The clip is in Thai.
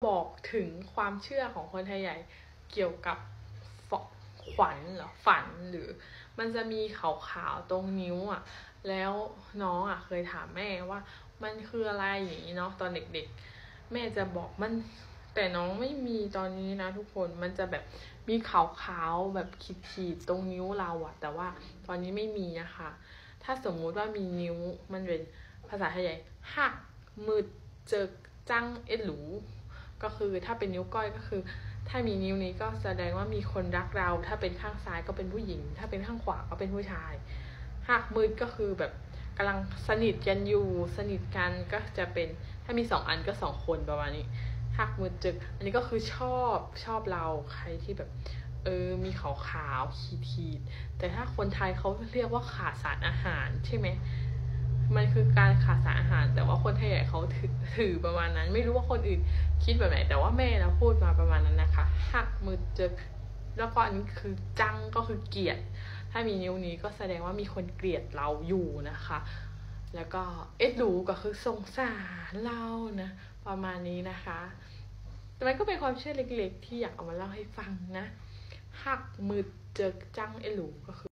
บอกถึงความเชื่อของคนไทยใหญ่เกี่ยวกับขวัญเหรอฝันหรือมันจะมีขาวๆตรงนิ้วอ่ะแล้วน้องอ่ะเคยถามแม่ว่ามันคืออะไรอย่างนี้เนาะตอนเด็กๆแม่จะบอกมันแต่น้องไม่มีตอนนี้นะทุกคนมันจะแบบมีขาวๆแบบขีดๆตรงนิ้วเราอะแต่ว่าตอนนี้ไม่มีนะคะถ้าสมมุติว่ามีนิ้วมันเป็นภาษาไทยใหญ่หักมืดเจอจังเอ็ดหลูก็คือถ้าเป็นนิ้วก้อยก็คือถ้ามีนิ้วนี้ก็แสดงว่ามีคนรักเราถ้าเป็นข้างซ้ายก็เป็นผู้หญิงถ้าเป็นข้างขวาก็เป็นผู้ชายหักมืดก็คือแบบกำลังสนิทกันอยู่สนิทกันก็จะเป็นถ้ามี2 อันก็2 คนประมาณนี้หักมืดจึกอันนี้ก็คือชอบเราใครที่แบบมีขาวขีดแต่ถ้าคนไทยเขาเรียกว่าขาดสารอาหารใช่ไหมมันคือการขาดสารอาหารแต่ว่าคนไทยเขาถือประมาณนั้นไม่รู้ว่าคนอื่นคิดแบบไหนแต่ว่าแม่เราพูดมาประมาณนั้นนะคะหักมือเจอแล้วก็อันนี้คือจังก็คือเกลียดถ้ามีนิ้วนี้ก็แสดงว่ามีคนเกลียดเราอยู่นะคะแล้วก็เอ็ดดูก็คือสงสารเรานะประมาณนี้นะคะแต่มันก็เป็นความเชื่อเล็กๆที่อยากเอามาเล่าให้ฟังนะหักมือเจอจังเอ็ดดูก็คือ